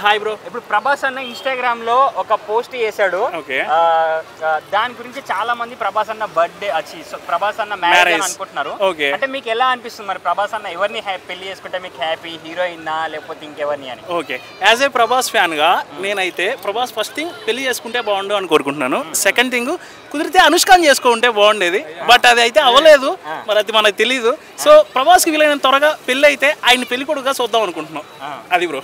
Hi bro. ఇప్పుడు ప్రభాస్ అన్న Instagram లో ఒక పోస్ట్ చేశాడు. దాని గురించి చాలా మంది ప్రభాస్ అన్న బర్త్డే ప్రభాస్ అన్న మ్యారేజ్ అనుకుంటున్నారు. అంటే మీకు ఎలా అనిపిస్తుంది మరి ప్రభాస్ అన్న ఎవరిని పెళ్లి చేసుకుంటే మీకు హ్యాపీ, హీరోయిన్ లేకపోతే ఇంకెవరిని అని? Okay, as a Prabhas fan గా నేనైతే ప్రభాస్ ఫస్ట్ థింగ్ పెళ్లి చేసుకుంటే బాగుండు అని కోరుకుంటున్నాను. సెకండ్ థింగ్ కుదిరితే అనుష్కాని చేసుకుంటే బాగుండేది, బట్ అది అయితే అవ్వలేదు, మరి అది మనకు తెలియదు. సో ప్రభాస్కి వీలైనంత త్వరగా పెళ్లి అయితే ఆయన పెళ్లి కొడుకుగా చూద్దాం అనుకుంటున్నాం. అది బ్రో.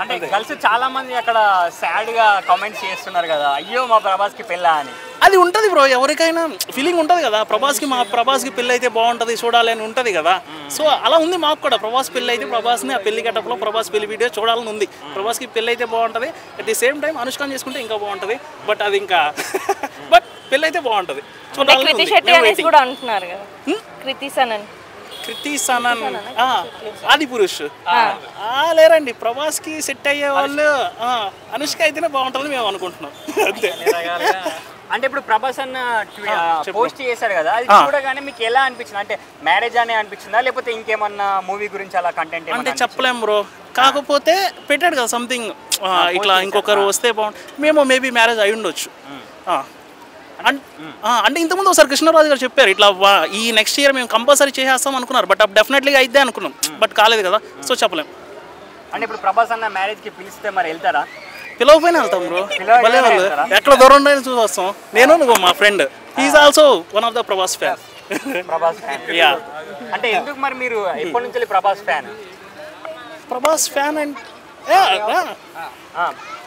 అంటే గర్ల్స్ చాలా మంది అక్కడ సాడ్ గా కామెంట్స్ చేస్తున్నారు కదా, అయ్యో మా ప్రభాస్ కి పెళ్ళా అని. అది ఉంటుంది బ్రో, ఎవరికైనా ఫీలింగ్ ఉంటుంది కదా, ప్రభాస్కి పెళ్ళి అయితే బాగుంటుంది చూడాలి అని ఉంటుంది కదా. సో అలా ఉంది మాకు కూడా. ప్రభాస్ పెళ్ళి అయితే ప్రభాస్ని ఆ పెళ్లి గెటప్లో ప్రభాస్ పెళ్లి వీడియో చూడాలని ఉంది. ప్రభాస్కి పెళ్ళి అయితే బాగుంటుంది, అట్ ది సేమ్ టైం అనుష్కాన్ చేసుకుంటే ఇంకా బాగుంటుంది. బట్ అది ఇంకా బట్ పెళ్ళి అయితే బాగుంటుంది కృతి సనన్ ఆది పురుష్ లేరండి. ప్రభాస్ కి సెట్ అయ్యే వాళ్ళు అనుష్క అయితేనే బాగుంటుంది మేము అనుకుంటున్నాం అంతే. అంటే ఇప్పుడు ప్రభాస్ అన్న పోస్ట్ చేశారు కదా, అది చూడగానే మీకు ఎలా అనిపించింది? అంటే మ్యారేజ్ అనే అనిపించిందా లేకపోతే ఇంకేమన్నా మూవీ గురించి అలా కంటెంట్ అంటే చెప్పలేం బ్రో. కాకపోతే పెట్టాడు కదా సంథింగ్ ఇట్లా ఇంకొకరు వస్తే బాగుంటుంది, మేము మేబీ మ్యారేజ్ అయి ఉండొచ్చు. అంటే ఇంతకుముందు ఒకసారి కృష్ణరాజు గారు చెప్పారు ఇట్లా ఈ నెక్స్ట్ ఇయర్ మేము కంపల్సరీ చేసేస్తాం అనుకున్నారు, బట్ డెఫినెట్లీగా అయితే అనుకున్నాం, బట్ కాలేదు కదా. సో చెప్పలేం. అంటే ఇప్పుడు ప్రభాస్ అన్న మ్యారేజ్కి పిలిస్తే మరి వెళ్తారా? పిలవపోయినా వెళ్తాం బ్రో. భలే వాళ్ళు ఎక్కడ దూరం ఉండే చూసి వస్తాం. నేను నువ్వు మా friend is also one of the Prabhas fan. Yeah. అంటే ఎందుకు మరి మీరు ఎప్పటి నుంచి ప్రభాస్ ఫ్యాన్? ప్రభాస్ ఫ్యాన్ అంటే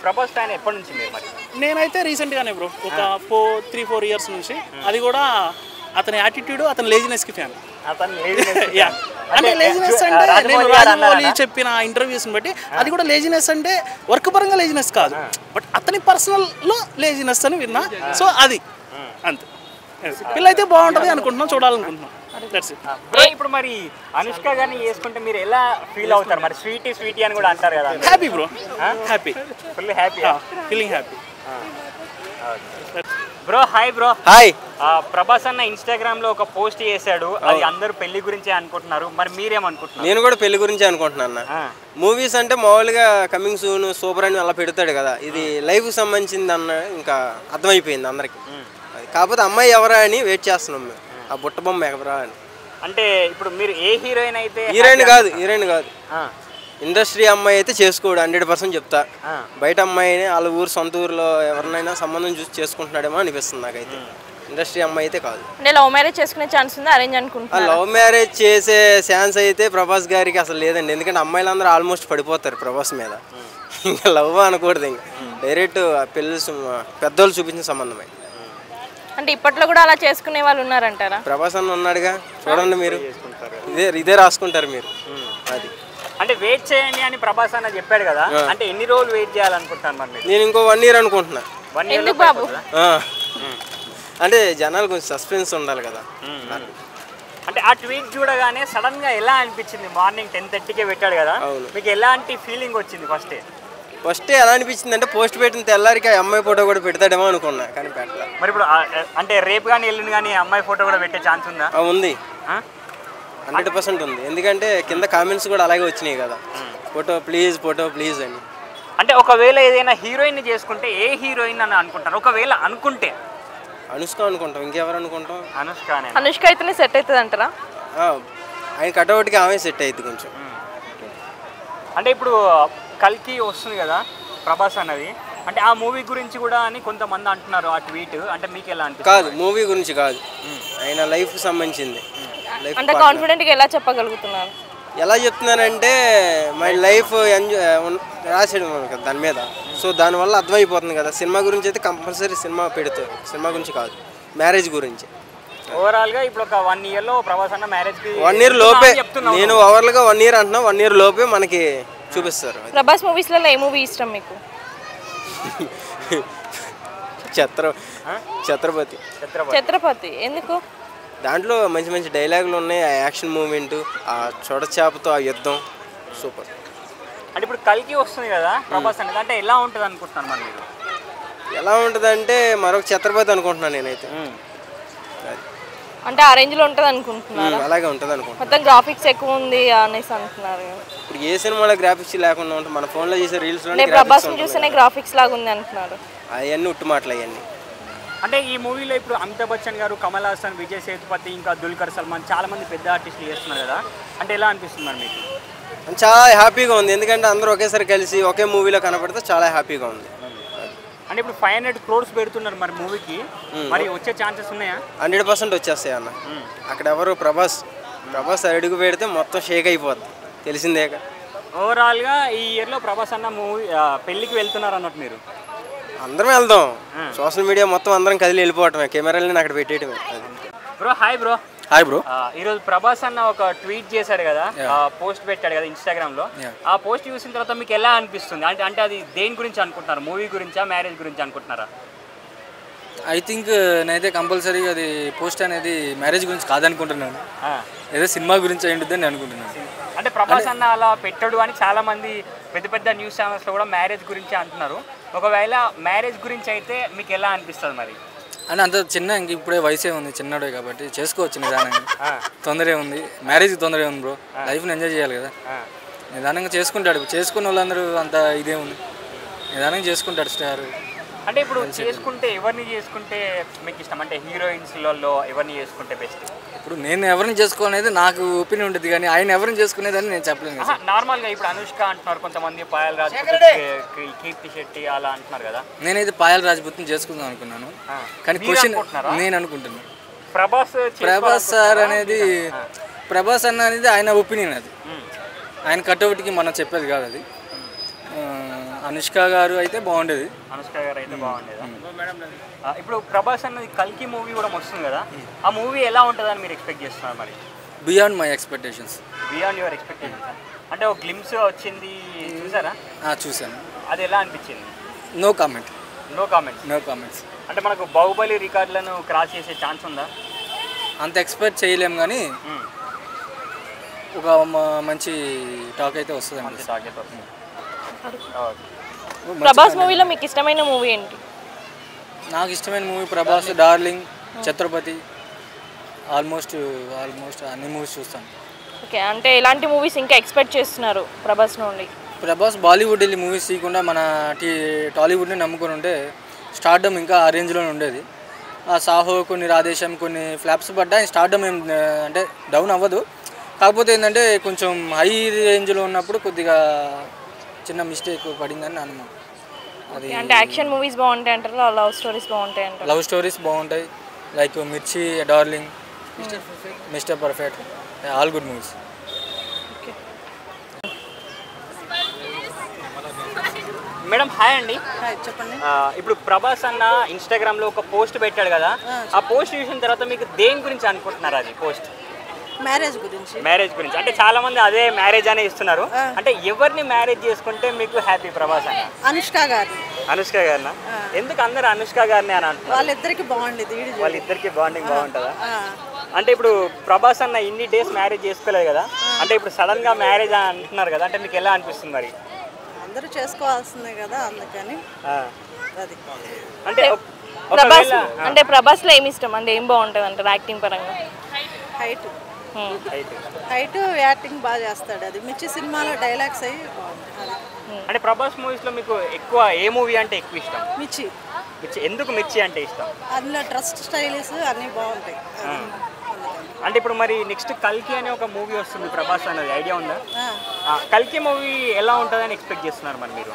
ప్రభాస్ ఫ్యాన్ ఎప్పటి నుంచి మీరు మరి? నేనైతే రీసెంట్గానే బ్రో, ఒక 3-4 ఇయర్స్ నుంచి. అది కూడా అతని యాటిట్యూడ్, అతని లేజినెస్కి ఫ్యాన్. అంటే లేజినెస్ అంటే నేను రాజమౌళి చెప్పిన ఇంటర్వ్యూస్ని బట్టి అది కూడా లేజినెస్ అంటే వర్క్ పరంగా లేజినెస్ కాదు, బట్ అతని పర్సనల్లో లేజినెస్ అని విన్నా. సో అది అంతే. పిల్లయితే బాగుంటుంది అనుకుంటున్నాం, చూడాలనుకుంటున్నాం. ఇప్పుడు మరి అనుష్క గాని చేసుకుంటే మీరు ఎలా ఫీల్ అవుతారు మరి? స్వీటీ అని కూడా అంటారు కదా. Happy bro, happy, full happy, feeling happy. Bro hi. Bro hi. Prabhas అన్న ఇన్స్టాగ్రామ్ లో ఒక పోస్ట్ చేశాడు, అది అందరూ పెళ్లి గురించే అనుకుంటున్నారు, మరి మీరేమనుకుంటున్నారు? నేను కూడా పెళ్లి గురించి అనుకుంటున్నా. మూవీస్ అంటే మామూలుగా కమింగ్ సూన్, సూపర్ అని అలా పెడతాడు కదా, ఇది లైఫ్ సంబంధించింది అన్న ఇంకా అర్థమైపోయింది అందరికి. కాకపోతే అమ్మాయి ఎవరా అని వెయిట్ చేస్తున్నాం మేము, ఆ బుట్ట బొమ్మ ఎవరా అని. అంటే ఇప్పుడు మీరు ఏ హీరోయిన్ అయితే? హీరోయిన్ కాదు, ఇండస్ట్రీ అమ్మాయి అయితే చేసుకోడు 100% చెప్తా. బయట అమ్మాయిని వాళ్ళ ఊరు సొంత ఊరిలో ఎవరినైనా సంబంధం చూసి చేసుకుంటున్నాడేమో అనిపిస్తుంది నాకైతే. ఇండస్ట్రీ అమ్మాయి అయితే కాదు. లవ్ మ్యారేజ్ చేసుకునే ఛాన్స్ ఉందా, అరేంజ్ అనుకుంటున్నా? లవ్ మ్యారేజ్ చేసే ఛాన్స్ అయితే ప్రభాస్ గారికి అసలు లేదండి, ఎందుకంటే అమ్మాయిలందరూ ఆల్మోస్ట్ పడిపోతారు ప్రభాస్ మీద. ఇంకా లవ్ అనకూడదు, ఇంకా డైరెక్ట్ పెళ్ళి పెద్దోళ్ళు చూపించిన సంబంధమే. అంటే ఇప్పట్లో కూడా అలా చేసుకునే వాళ్ళు ఉన్నారంటారా? ప్రభాస్ అన్న ఉన్నాడుగా, చూడండి మీరు, ఇదే రాసుకుంటారు మీరు. అది అంటే వెయిట్ చేయండి అని ప్రభాస్ అన్న చెప్పాడు కదా, అంటే ఎన్ని రోజులు వెయిట్ చేయాలనుకుంటాను మరి? నేను ఇంకో 1 year అనుకుంటున్నా. బాబు అంటే జనాలు కొంచెం సస్పెన్స్ ఉండాలి కదా. అంటే ఆ ట్వీట్ చూడగానే సడన్ గా ఎలా అనిపించింది? మార్నింగ్ 10:30కే పెట్టాడు కదా, మీకు ఎలాంటి ఫీలింగ్ వచ్చింది? ఫస్ట్ ఎలా అనిపించింది అంటే పోస్ట్ పెట్టిన తెల్లారికి అమ్మాయి ఫోటో కూడా పెడతాడేమో అనుకున్నా, కానీ పెట్టలే. మరి ఇప్పుడు అంటే రేపు కానీ ఎల్లుండి కానీ అమ్మాయి ఫోటో కూడా పెట్టే ఛాన్స్ ఉందా? ఉంది, 100% ఉంది. ఎందుకంటే కింద కామెంట్స్ కూడా అలాగే వచ్చినాయి కదా, ఫోటో ప్లీజ్ అని. అంటే ఒకవేళ ఏదైనా హీరోయిన్ చేసుకుంటే ఏ హీరోయిన్ అని అనుకుంటారు? ఒకవేళ అనుకుంటే అనుష్క అనుకుంటాం, ఇంకెవరు అనుకుంటాం? అనుష్క అయితేనే సెట్ అవుతుంది అంటారా? ఆయన కటౌట్కి ఆమె సెట్ అవుతుంది కొంచెం. అంటే ఇప్పుడు కల్కి వస్తుంది కదా ప్రభాస్ అన్నది, అంటే ఆ మూవీ గురించి కూడా అని కొంతమంది అంటున్నారు ఆ ట్వీట్. అంటే మీకు ఎలా అనిపిస్తుంది? కాదు, మూవీ గురించి కాదు, ఆయన లైఫ్ సంబంధించింది. అంటే కాన్ఫిడెంట్గా ఎలా చెప్పగలుగుతున్నారు? ఎలా చెప్తున్నానంటే మై లైఫ్ ఎంజాయ్ రాసాడు కదా దాని మీద. సో దానివల్ల అర్థమైపోతుంది కదా. సినిమా గురించి అయితే కంపల్సరీ సినిమా పెడతారు, సినిమా గురించి కాదు, మ్యారేజ్ గురించి. ఓవరాల్ గా ఇప్పుడు ఒక 1 year లో ప్రభాస్ అన్న మ్యారేజ్ కి 1 year లోపే, నేను ఓవరాల్ గా 1 year అంటున్నా, 1 year లోపే మనకి చూపిస్తారు. ప్రభాస్ మూవీస్ లో ఏ మూవీ ఇష్టం మీకు? ఛత్రపతి ఎందుకు? దాంట్లో మంచి మంచి డైలాగులు ఉన్నాయి, ఆ యాక్షన్ మూమెంట్, ఆ చొడచాపతో ఆ యుద్ధం సూపర్. అంటే ఇప్పుడు కల్కి వస్తుంది కదా ప్రభాస్ అనేది, అంటే ఎలా ఉంటుంది అనుకుంటున్నాను మరి మీరు? ఎలా ఉంటుంది అంటే మరొక ఛత్రపతి అనుకుంటున్నాను నేనైతే. అంటే ఆ రేంజ్ లో ఉంటది అనుకుంటున్నారు. అలాగే ఉంటది అనుకుంటున్నాను. మొత్తం గ్రాఫిక్స్ ఎక్కువ ఉంది అనేసి అంటున్నారు. ఇప్పుడు ఏ సినిమాలో గ్రాఫిక్స్ లేకుండా ఉంటుంది? మన ఫోన్ లో చేసే రీల్స్ లో ప్రభాస్ చూస్తేనే గ్రాఫిక్స్ లాగా ఉంది అంటున్నారు. అవన్నీ ఉట్టు మాటలు అవన్నీ. అంటే ఈ మూవీలో ఇప్పుడు అమితాబ్ బచ్చన్ గారు, కమల్ హాసన్, విజయ్ సేతుపతి, ఇంకా దుల్కర్ సల్మాన్ చాలా మంది పెద్ద ఆర్టిస్టులు చేస్తున్నారు కదా, అంటే ఎలా అనిపిస్తుంది మీకు? చాలా హ్యాపీగా ఉంది, ఎందుకంటే అందరూ ఒకేసారి కలిసి ఒకే మూవీలో కనపడితే చాలా హ్యాపీగా ఉంది. అంటే ఇప్పుడు 500 crores పెడుతున్నారు మరి మూవీకి, మరి వచ్చే ఛాన్సెస్ ఉన్నాయా? 100% వచ్చేస్తాయి అన్న. అక్కడ ఎవరు ప్రభాస్ అడుగు పెడితే మొత్తం షేక్ అయిపోద్ది, తెలిసిందేగా. ఓవరాల్గా ఈ ఇయర్లో ప్రభాస్ అన్న మూవీ పెళ్ళికి వెళ్తున్నారు అన్నట్టు మీరు? అందరం వెళ్దాం, సోషల్ మీడియా మొత్తం అందరం కదిలి వెళ్ళిపోవటమే, కెమెరాలని అక్కడ పెట్టేయటమే. Bro hi bro. Hi bro. ఈరోజు ప్రభాస్ అన్న ఒక ట్వీట్ చేశాడు కదా, పోస్ట్ పెట్టాడు కదా ఇన్స్టాగ్రామ్ లో. ఆ పోస్ట్ చూసిన తర్వాత మీకు ఎలా అనిపిస్తుంది? అంటే అది దేని గురించి అనుకుంటున్నారు? మూవీ గురించా, మ్యారేజ్ గురించి అనుకుంటున్నారా? ఐ థింక్ నేనైతే కంపల్సరీగా అది పోస్ట్ అనేది మ్యారేజ్ గురించి కాదనుకుంటున్నాను, ఏదో సినిమా గురించి అయి ఉంటుందని నేను అనుకుంటున్నాను. అంటే ప్రభాస్ అన్న అలా పెట్టాడు అని చాలా మంది పెద్ద పెద్ద న్యూస్ ఛానల్స్ లో కూడా మ్యారేజ్ గురించి అంటున్నారు. ఒకవేళ మ్యారేజ్ గురించి అయితే మీకు ఎలా అనిపిస్తుంది మరి? అంటే అంత చిన్న ఇంక ఇప్పుడే వయసే ఉంది, చిన్నడే కాబట్టి చేసుకోవచ్చు నిదానంగా, తొందరే ఉంది. మ్యారేజ్ తొందరే ఉంది బ్రో, లైఫ్ని ఎంజాయ్ చేయాలి కదా, నిదానంగా చేసుకుంటాడు. చేసుకున్న వాళ్ళందరూ అంత ఇదే ఉంది, నిదానంగా చేసుకుంటాడు స్టార్. అంటే ఇప్పుడు చేసుకుంటే ఎవరిని చేసుకుంటే మీకు ఇష్టం? అంటే హీరోయిన్స్లలో ఎవరిని చేసుకుంటే బెస్ట్? ఇప్పుడు నేను ఎవరిని చేసుకోవాలనేది నాకు ఒపీనియన్ ఉంటుంది, కానీ ఆయన ఎవరిని చేసుకునేదని నేను చెప్పలేను. నార్మల్గా ఇప్పుడు అనుష్క అంటున్నారు, కొంతమంది పాయల్ రాజ్, కీర్తి శెట్టి అలా అంటున్నారు కదా. నేనైతే పాయల్ రాజ్పూత్ని చేసుకుందాం అనుకున్నాను, కానీ క్వశ్చన్ నేను అనుకుంటున్నాను ప్రభాస్ సార్ అనేది, ప్రభాస్ అన్న అనేది ఆయన ఒపీనియన్, అది ఆయన కట్అవుట్కి మనం చెప్పేది కాదు అది. అనుష్క గారు అయితే బాగుండేది. ఇప్పుడు ప్రభాస్ అన్నది కల్కి మూవీ కూడా వస్తుంది కదా, ఆ మూవీ ఎలా ఉంటుందని మీరు ఎక్స్పెక్ట్ చేస్తున్నారు మరి? Beyond my expectations. Beyond your expectations. అంటే ఒక గ్లిమ్స్ వచ్చింది, చూసారా? చూసాను. అది ఎలా అనిపించింది? No comment. No comments. అంటే మనకు బాహుబలి రికార్డులను క్రాస్ చేసే ఛాన్స్ ఉందా? అంత ఎక్స్పెక్ట్ చేయలేము, కానీ ఒక మంచి టాక్ అయితే వస్తుంది. ప్రభాస్ మూవీలో మీకు ఇష్టమైన మూవీ ఏంటి? నాకు ఇష్టమైన మూవీ ప్రభాస్, డార్లింగ్, ఛత్రపతి, ఆల్మోస్ట్ అన్ని మూవీస్ చూస్తాను. ఓకే, అంటే ఎలాంటి మూవీస్ ఇంకా ఎక్స్పెక్ట్ చేస్తున్నారు ప్రభాస్ నుండి? ప్రభాస్ బాలీవుడ్ వెళ్ళి మూవీస్ తీయకుండా మన టాలీవుడ్ని నమ్ముకొని ఉంటే స్టార్డమ్ ఇంకా ఆ రేంజ్లోనే ఉండేది. ఆ సాహో, కొన్ని రాధేశం, కొన్ని ఫ్లాప్స్ పడ్డా స్టార్డమ్ ఏం అంటే డౌన్ అవ్వదు. కాకపోతే ఏంటంటే కొంచెం హై రేంజ్లో ఉన్నప్పుడు కొద్దిగా చిన్న మిస్టేక్ పడిందని నా అనుమానం. అది అంటే యాక్షన్ మూవీస్ బాగుంటాయి అంటారు, లవ్ స్టోరీస్ బాగుంటాయి అంటారు? లవ్ స్టోరీస్ బాగుంటాయి, లైక్ మిర్చి, darling, mister perfect, all good movies. Madam hi అండి. చెప్పండి. ఇప్పుడు ప్రభాస్ అన్న ఇన్స్టాగ్రామ్ లో ఒక పోస్ట్ పెట్టాడు కదా, ఆ పోస్ట్ చూసిన తర్వాత మీకు దేని గురించి అనుకుంటున్నారు? అది పోస్ట్ మ్యారేజ్ గురించి. అంటే చాలా మంది అదే మ్యారేజ్ అనే ఇస్తున్నారు. అంటే ఎవరిని మ్యారేజ్ చేసుకుంటే మీకు హ్యాపీ ప్రభాస్ అన్న? అనుష్క గారినా? ఎందుకు అందరు అనుష్క గారిని అని అంటున్నారు? వాళ్ళిద్దరికి బాండింగ్ బాగుంటుందా? అంటే ఇప్పుడు ప్రభాస్ అన్న ఇన్ని డేస్ మ్యారేజ్ చేసుకోలేదు కదా, అంటే ఇప్పుడు సడన్ గా మ్యారేజ్ అని అంటున్నారు కదా, అంటే మీకు ఎలా అనిపిస్తుంది మరి? అందరూ చేసుకోవాల్సిందే కదా, అందుకని. అంటే ప్రభాస్ లో ఏమి ఇష్టం? అంటే ఏం బాగుంటుంది అంటారు యాక్టింగ్ పరంగా? హైట్ యాక్టింగ్ బాగా చేస్తాడు. అది మిర్చి సినిమాలో డైలాగ్స్ అయ్యి బాగుంటాయి. అంటే ప్రభాస్ మూవీస్ లో మీకు ఎక్కువ ఏ మూవీ అంటే ఎక్కువ ఇష్టం? మిర్చి. ఎందుకు మిర్చి అంటే ఇష్టం? అందులో డ్రెస్ స్టైల్స్ అన్నీ బాగుంటాయి. అంటే ఇప్పుడు మరి నెక్స్ట్ కల్కి అనే ఒక మూవీ వస్తుంది ప్రభాస్ అన్నది, ఐడియా ఉందా? కల్కి మూవీ ఎలా ఉంటుందని ఎక్స్పెక్ట్ చేస్తున్నారు మరి మీరు?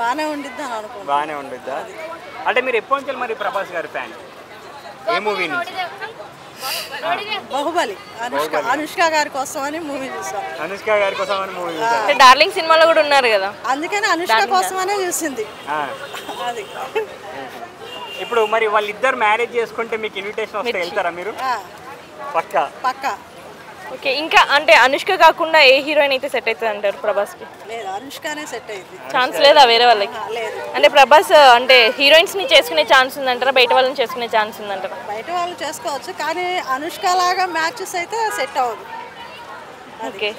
బాగానే ఉండిద్దా? అంటే మీరు ఎప్పటి నుంచి మరి ప్రభాస్ గారి ఫ్యాన్? ఏ మూవీ నుంచి? బాహుబలి. అనుష్క గారి కోసం అని మూవీ చూసాం. అంటే డార్లింగ్ సినిమాలో కూడా ఉన్నారు కదా, అందుకని అనుష్క కోసమనే చూసింది. అది ఇప్పుడు మరి వాళ్ళిద్దరు మ్యారేజ్ చేసుకుంటే మీకు ఇన్విటేషన్ వస్తే వెళ్తారా మీరు? పక్కా. ఓకే, ఇంకా అంటే అనుష్క కాకుండా ఏ హీరోయిన్ అయితే సెట్ అవుతుంది అంటారు ప్రభాస్ కి? లేదు, అనుష్కనే సెట్ అయింది. ఛాన్స్ లేదా వేరే వాళ్ళకి? లేదు. అంటే ప్రభాస్ అంటే హీరోయిన్స్ ని చేసుకునే ఛాన్స్ ఉందంటారా, బయట వాళ్ళని చేసుకునే ఛాన్స్ ఉందంటారా? బయట వాళ్ళు చేసుకోవచ్చు, కానీ అనుష్క లాగా మ్యాచెస్ అయితే సెట్ అవ్వదు. ఓకే.